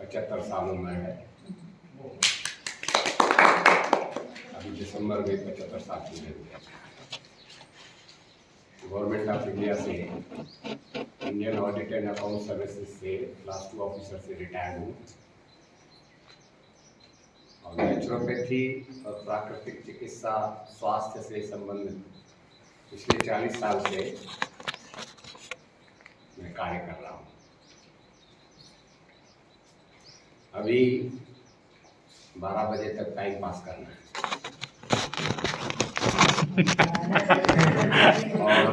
75 साल उम्र है। अभी दिसंबर में 75 साल पूरे हुए। गवर्नमेंट ऑफ इंडिया से, Indian audit and account services से क्लास 2 ऑफिसर से रिटायर्ड हूँ और नेचुरोपैथी और प्राकृतिक चिकित्सा स्वास्थ्य से संबंधित पिछले 40 साल से मैं कार्य कर रहा हूँ। अभी 12 बजे तक टाइम पास करना है और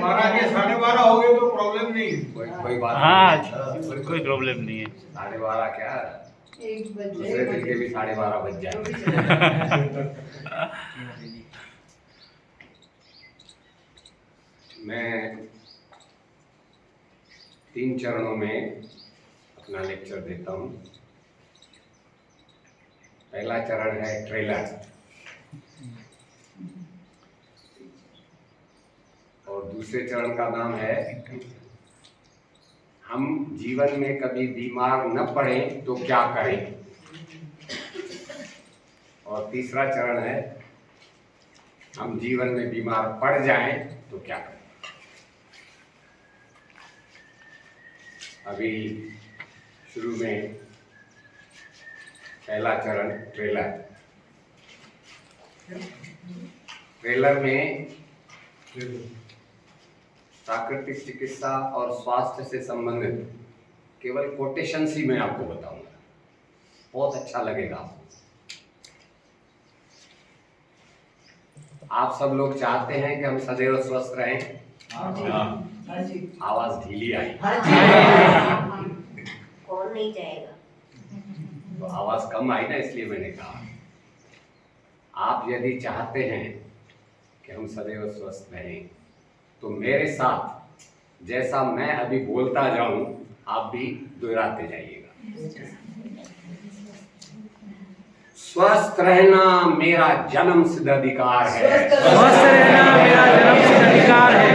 12:30 हो गए तो प्रॉब्लम नहीं, कोई बात हाँ कोई प्रॉब्लम नहीं है। 12:30 क्या, दूसरे दिन के भी 12:30 बज जाए। मैं 3 चरणों में अपना लेक्चर देता हूँ। पहला चरण है ट्रेलर और दूसरे चरण का नाम है हम जीवन में कभी बीमार न पड़े तो क्या करें, और तीसरा चरण है हम जीवन में बीमार पड़ जाएं तो क्या करें। अभी शुरू में पहला चरण ट्रेलर में प्राकृतिक चिकित्सा और स्वास्थ्य से संबंधित केवल कोटेशंस ही मैं आपको बताऊंगा, बहुत अच्छा लगेगा आपको। आप सब लोग चाहते हैं कि हम सदैव स्वस्थ रहें। आवाज ढीली आई, कौन नहीं जाएगा? तो आवाज कम आई ना, इसलिए मैंने कहा। आप यदि चाहते हैं कि हम सदैव स्वस्थ रहें तो मेरे साथ जैसा मैं अभी बोलता जाऊं आप भी दोहराते जाइएगा। स्वस्थ रहना मेरा जन्म सिद्ध अधिकार है। स्वस्थ रहना मेरा जन्म सिद्ध अधिकार है।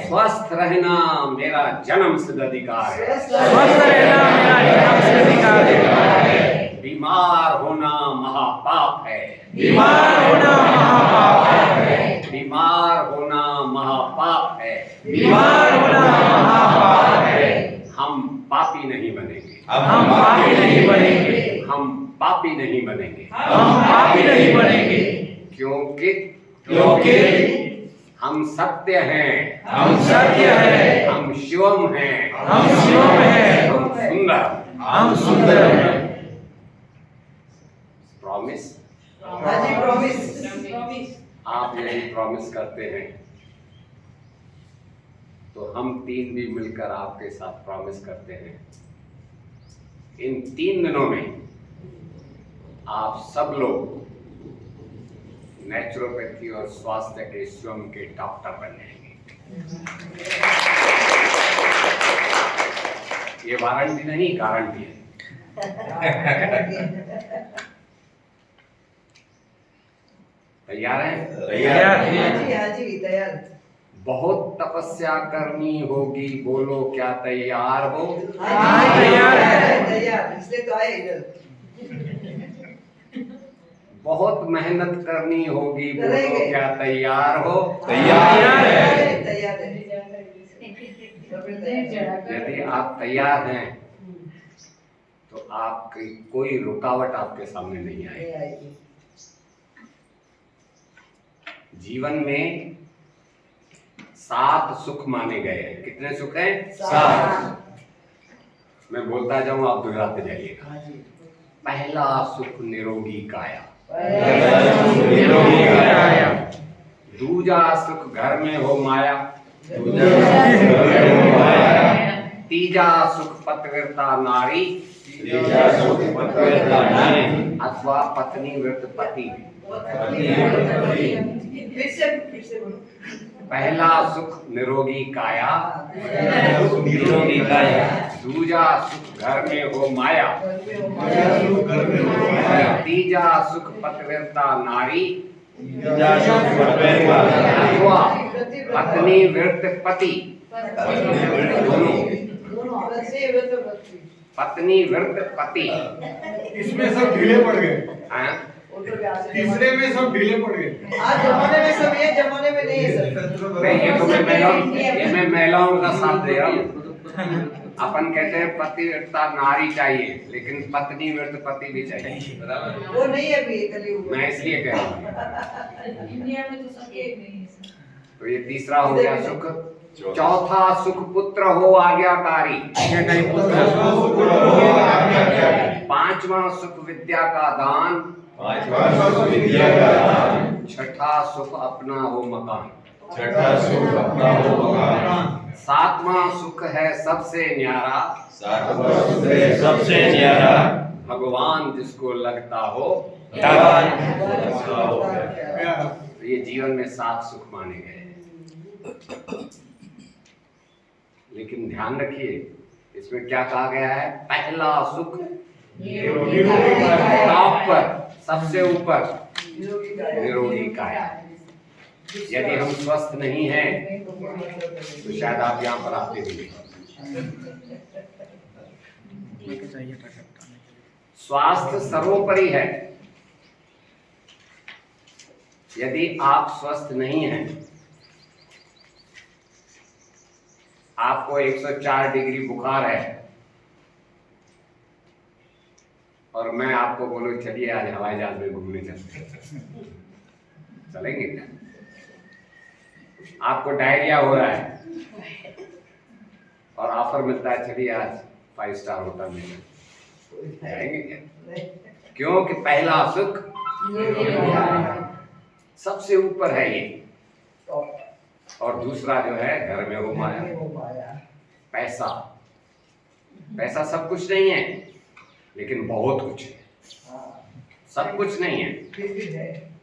स्वस्थ रहना मेरा जन्म सिद्ध अधिकार है। स्वस्थ रहना मेरा जन्म सिद्ध अधिकार है। बीमार होना महापाप है। बीमार होना महापाप है। बीमार होना महापाप है। बीमार होना महापाप है। हम पापी नहीं बनेंगे। हम पापी नहीं बनेंगे। हम पापी नहीं बनेंगे। हम पापी नहीं बनेंगे। क्योंकि हम सत्य हैं। हम सत्य हैं। हम शिवम हैं। हम शिवम हैं। हम सुंदर। हम सुंदर हैं। प्रॉमिस? प्रॉमिस। आप यदि प्रॉमिस करते हैं तो हम 3 भी मिलकर आपके साथ प्रॉमिस करते हैं। इन 3 दिनों में आप सब लोग नेचुरोपैथी और स्वास्थ्य के स्वयं के डॉक्टर बन जाएंगे। ये वारंटी नहीं, गारंटी है। तैयार हैं? तैयार। बहुत तपस्या करनी होगी, बोलो क्या तैयार हो? तैयार है। इसलिए तो आए इधर। बहुत मेहनत करनी होगी, बोलो क्या तैयार हो? तैयार है। यदि आप तैयार हैं तो आपकी कोई रुकावट आपके सामने नहीं आएगी। जीवन में 7 सुख माने गए हैं। कितने सुख हैं? 7। मैं बोलता जाऊं, आप दोहराते जाइएगा। पहला सुख निरोगी काया। दूजा सुख घर में हो माया। तीजा सुख पतिव्रता नारी अथवा पत्नी व्रत पति। पहला सुख निरोगी काया। दूजा सुख घर में हो माया। तीजा सुख पतिव्रता नारी अथवा पत्नी व्रत पति। पत्नी व्रत पति। इसमें सब ढीले पड़ गए, हाँ? तीसरे में सब ढीले पड़ गए। आज जमाने में सब ये जमाने में नहीं है सर। नहीं, ये तो मैं महिलाओं का साथ दे रहा हूँ। अपन कहते हैं पतिव्रता नारी चाहिए, लेकिन पत्नी व्रत पति भी चाहिए। वो नहीं है अभी कलयुग में। मैं इसलिए कह रहा हूँ। इंडिया में तो सब एक नहीं है सर। तो ये तीसरा हो गया सुख। चौथा सुख पुत्र हो आज्ञाकारी। पांचवा सुख विद्या का दान। छठा सुख अपना हो मकान। सातवां सुख है सबसे न्यारा। भगवान जिसको लगता हो। तो ये जीवन में 7 सुख माने गए हैं। लेकिन ध्यान रखिए, इसमें क्या कहा गया है? पहला सुख टॉप पर, सबसे ऊपर निरोगी काया। यदि हम स्वस्थ नहीं हैं तो शायद आप यहाँ पर आते भी नहीं। स्वास्थ्य सर्वोपरि है। यदि आप स्वस्थ नहीं हैं, आपको 104 डिग्री बुखार है और मैं आपको बोलूं चलिए आज हवाई जहाज में घूमने चलते हैं, चलेंगे क्या? आपको डायरिया हो रहा है और ऑफर मिलता है चलिए आज 5 स्टार होटल में जाएंगे क्या? क्योंकि पहला सुख सबसे ऊपर है ये, और दूसरा जो है घर में हो माया। पैसा, पैसा सब कुछ नहीं है, लेकिन बहुत कुछ है। सब कुछ नहीं है,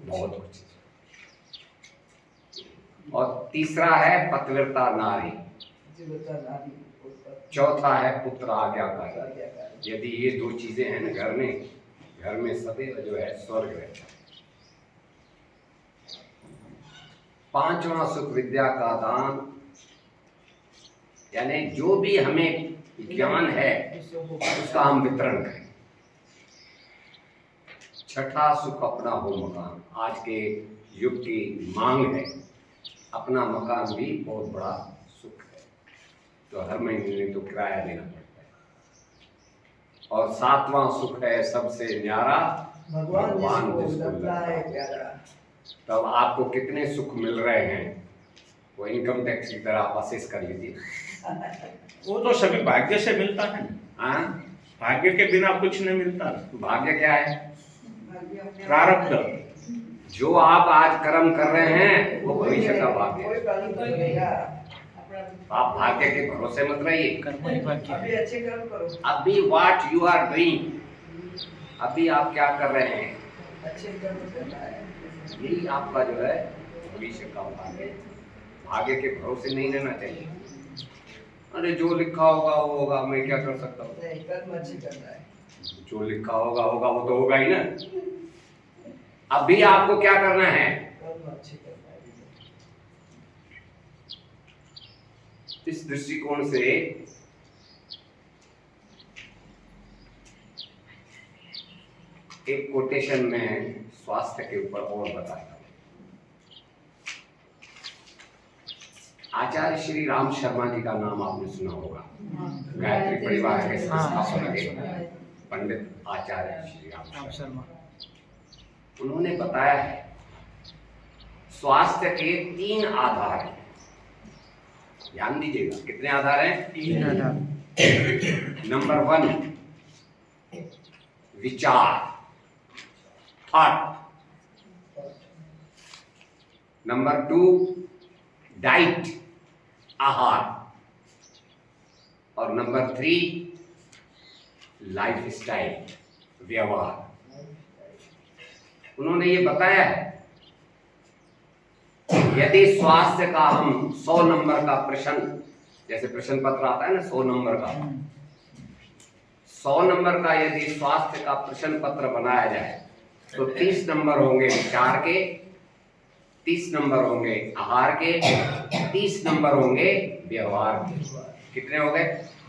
बहुत कुछ है। और तीसरा है पतिव्रता नारी। चौथा है पुत्र आज्ञाकारी। यदि ये 2 चीजें हैं ना घर में सदैव जो है स्वर्ग रहता है। पांचवा सुख विद्या का दान, यानी जो भी हमें ज्ञान है उसका हम वितरण करें। छठा सुख अपना हो मकान। आज के युग की मांग है, अपना मकान भी बहुत बड़ा सुख है, तो हर महीने तो किराया देना पड़ता है। और सातवां सुख है सबसे न्यारा, भगवान जिसको लगता है। तब आपको कितने सुख मिल रहे हैं वो इनकम टैक्स की तरह आप असेस कर लीजिए। वो तो सभी भाग्य से मिलता है। हाँ, भाग्य के बिना कुछ नहीं मिलता। भाग्य क्या है? प्रारब्ध। जो आप आज कर्म कर रहे हैं वो भविष्य का भाग्य है। आप भाग्य के भरोसे मत रहिए। अभी अच्छे कर्म करो। अभी व्हाट यू आर डूइंग, अभी आप क्या कर रहे हैं, अच्छे कर्म करना है। यही आपका जो है भविष्य का भाग्य। भाग्य के भरोसे नहीं रहना चाहिए। अरे जो लिखा होगा वो होगा, मैं क्या कर सकता हूँ? नहीं, कर्म अच्छे करना है। जो लिखा होगा वो तो होगा ही ना। अभी आपको क्या करना है? कर्म अच्छे करना है। इस दृष्टिकोण से एक कोटेशन में स्वास्थ्य के ऊपर और बताता हूं। आचार्य श्री राम शर्मा जी का नाम आपने सुना होगा। गायत्री परिवार के संस्थापक थे पंडित आचार्य श्री राम शर्मा। उन्होंने बताया है स्वास्थ्य के 3 आधार हैं। ध्यान दीजिएगा, कितने आधार हैं? 3 आधार। नंबर 1 विचार, थॉट। नंबर 2 डाइट, आहार। और नंबर 3 लाइफ स्टाइल, व्यवहार। उन्होंने ये बताया है यदि स्वास्थ्य का हम 100 नंबर का प्रश्न, जैसे प्रश्न पत्र आता है ना 100 नंबर का, 100 नंबर का यदि स्वास्थ्य का प्रश्न पत्र बनाया जाए तो 30 नंबर होंगे विचार के, 30 नंबर होंगे आहार के, 30 नंबर होंगे व्यवहार के। कितने हो गए?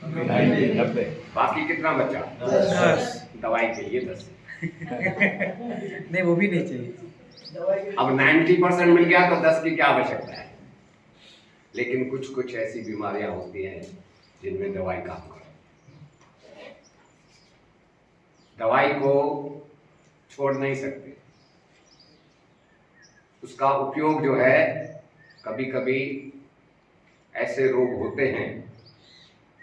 90 बाकी कितना बचा? 10 दवाई के लिए 10। नहीं वो भी नहीं चाहिए। दवाई के अब 90% मिल गया तो 10 की क्या आवश्यकता है? लेकिन कुछ कुछ ऐसी बीमारियां होती हैं जिनमें दवाई काम करे। दवाई को छोड़ नहीं सकते। उसका उपयोग जो है, कभी कभी ऐसे रोग होते हैं,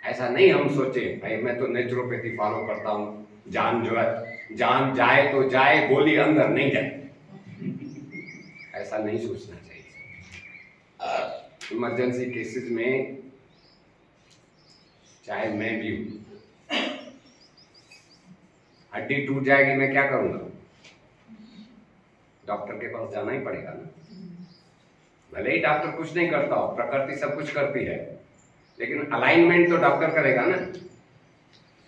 ऐसा नहीं हम सोचे भाई मैं तो नेचुरोपैथी फॉलो करता हूँ, जान जो है जान जाए तो जाए, गोली अंदर नहीं जाए। ऐसा नहीं सोचना चाहिए। इमरजेंसी केसेस में चाहे मैं भी हूं, हड्डी टूट जाएगी, मैं क्या करूंगा? डॉक्टर के पास जाना ही पड़ेगा ना। भले ही डॉक्टर कुछ नहीं करता हो, प्रकृति सब कुछ करती है, लेकिन अलाइनमेंट तो डॉक्टर करेगा ना।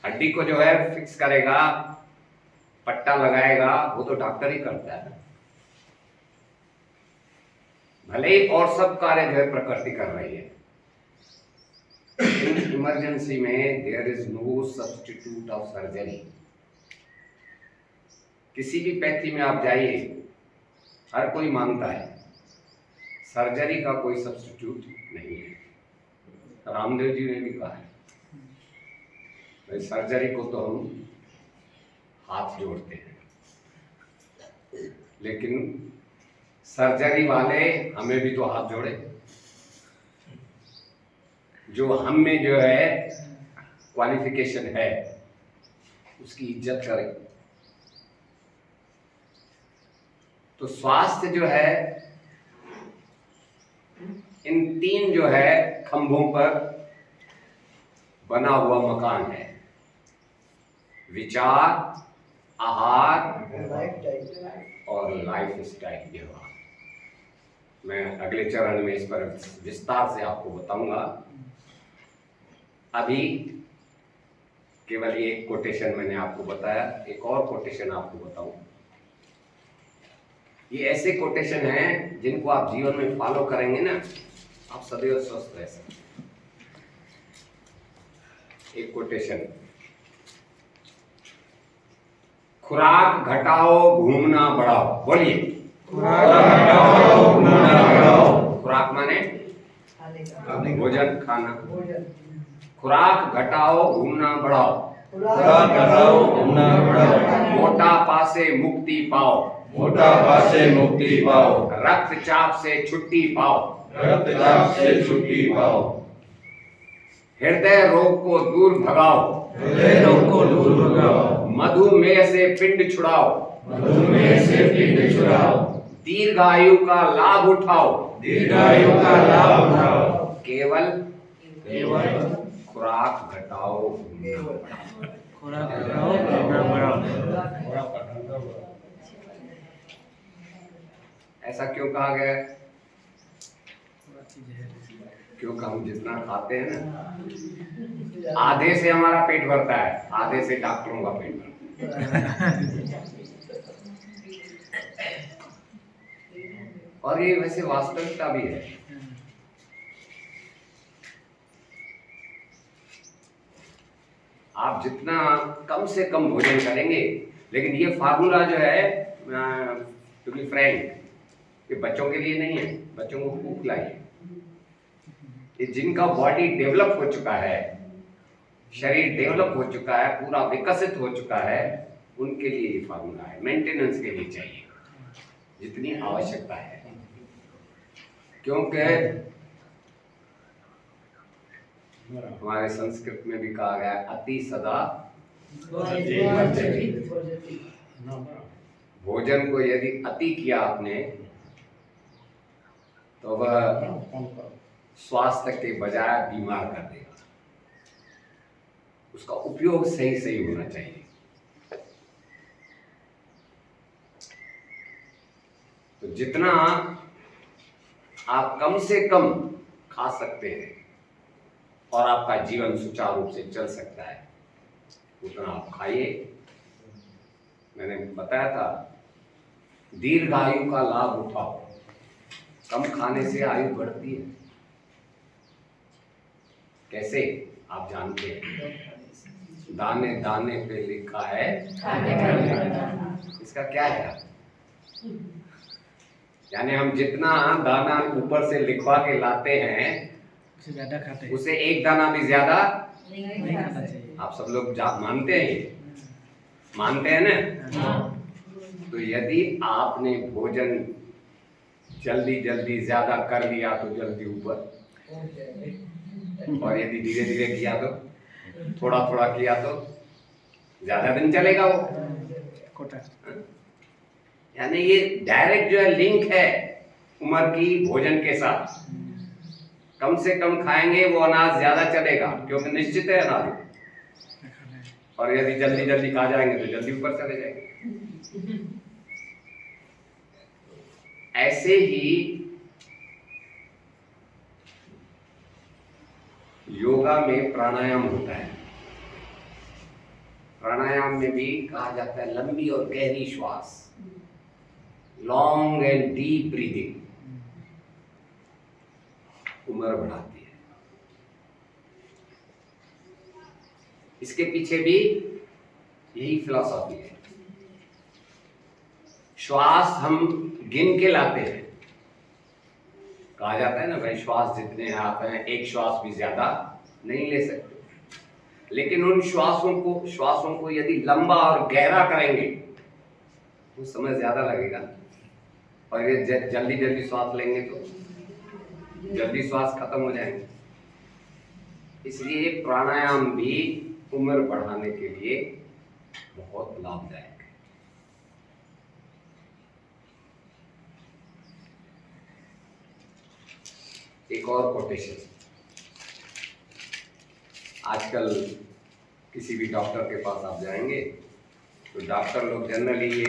हड्डी को जो है फिक्स करेगा, पट्टा लगाएगा, वो तो डॉक्टर ही करता है। भले ही और सब कार्य जो है प्रकृति कर रही है, लेकिन इमरजेंसी में there is no substitute of surgery. किसी भी पैथी में आप जाइए, हर कोई मानता है सर्जरी का कोई सब्स्टिट्यूट नहीं है। रामदेव जी ने भी कहा है भाई सर्जरी को तो हम हाथ जोड़ते हैं, लेकिन सर्जरी वाले हमें भी तो हाथ जोड़े, जो हम में जो है क्वालिफिकेशन है उसकी इज्जत करें। तो स्वास्थ्य जो है इन 3 जो है खंभों पर बना हुआ मकान है: विचार, आहार लाइफ और लाइफ स्टाइल व्यवहार। मैं अगले चरण में इस पर विस्तार से आपको बताऊंगा। अभी केवल एक कोटेशन मैंने आपको बताया, एक और कोटेशन आपको बताऊं। ये ऐसे कोटेशन हैं जिनको आप जीवन में फॉलो करेंगे ना, आप सदैव स्वस्थ रह सकते। एक कोटेशन: खुराक घटाओ, घूमना बढ़ाओ। बोलिए। खुराक माने खाने का भोजन, खाना। भोजन, खुराक घटाओ, घूमना बढ़ाओ। खुराक घटाओ, घूमना बढ़ाओ। मोटापा से मुक्ति पाओ। मोटापा से मुक्ति पाओ। रक्तचाप से छुट्टी पाओ। रक्तचाप से छुट्टी पाओ। हृदय रोग को दूर भगाओ। हृदय रोग को दूर भगाओ। मधुमेह से पिंड छुड़ाओ। मधुमेह से पिंड छुड़ाओ। दीर्घायु का लाभ उठाओ। दीर्घायु का लाभ उठाओ। केवल केवल खुराक घटाओ। खुराक घटाओ, घूमना बढ़ाओ। ऐसा क्यों कहा गया? क्योंकि हम जितना खाते हैं ना, आधे से हमारा पेट भरता है, आधे से डॉक्टरों का पेट भरता है। और ये वैसे वास्तविकता भी है। आप जितना कम से कम भोजन करेंगे, लेकिन ये फार्मूला जो है टू बी फ्रैंक, ये बच्चों के लिए नहीं है। बच्चों को भूख लाइए। ये जिनका बॉडी डेवलप हो चुका है, शरीर डेवलप हो चुका है, पूरा विकसित हो चुका है, उनके लिए ये फार्मूला है। मेंटेनेंस के लिए चाहिए जितनी आवश्यकता है, क्योंकि हमारे संस्कृत में भी कहा गया अति सदा वर्जति। भोजन को यदि अति किया आपने तो वह स्वास्थ्य के बजाय बीमार कर देगा। उसका उपयोग सही सही होना चाहिए। तो जितना आप कम से कम खा सकते हैं और आपका जीवन सुचारू रूप से चल सकता है, उतना आप खाइए। मैंने बताया था दीर्घायु का लाभ उठाओ। कम खाने से आयु बढ़ती है। कैसे आप जानते हैं? दाने दाने पे लिखा है इसका क्या है? यानी हम जितना दाना ऊपर से लिखवा के लाते हैं उससे ज्यादा खाते हैं, उसे एक दाना भी ज्यादा नहीं खाना चाहिए। आप सब लोग मानते हैं ये? मानते हैं ना? हाँ। तो यदि आपने भोजन जल्दी जल्दी ज्यादा कर लिया तो जल्दी ऊपर, और यदि धीरे धीरे किया तो, थोड़ा थोड़ा किया तो ज्यादा दिन चलेगा वो। कोटा यानी ये डायरेक्ट जो है लिंक है उम्र की भोजन के साथ। कम से कम खाएंगे वो अनाज ज्यादा चलेगा, क्योंकि निश्चित है अनाज, और यदि जल्दी जल्दी खा जाएंगे तो जल्दी ऊपर चले जाएंगे। ऐसे ही योगा में प्राणायाम होता है। प्राणायाम में भी कहा जाता है लंबी और गहरी श्वास, लॉन्ग एंड डीप ब्रीदिंग उम्र बढ़ाती है। इसके पीछे भी यही फिलॉसफी है। श्वास हम गिन के लाते हैं। कहा जाता है ना भाई, श्वास जितने आते हैं एक श्वास भी ज्यादा नहीं ले सकते। लेकिन उन श्वासों को यदि लंबा और गहरा करेंगे तो समय ज्यादा लगेगा, और ये जल्दी जल्दी श्वास लेंगे तो जल्दी श्वास खत्म हो जाएंगे। इसलिए प्राणायाम भी उम्र बढ़ाने के लिए बहुत लाभदायक है। एक और कोटेशन, आजकल किसी भी डॉक्टर के पास आप जाएंगे तो डॉक्टर लोग जनरली ये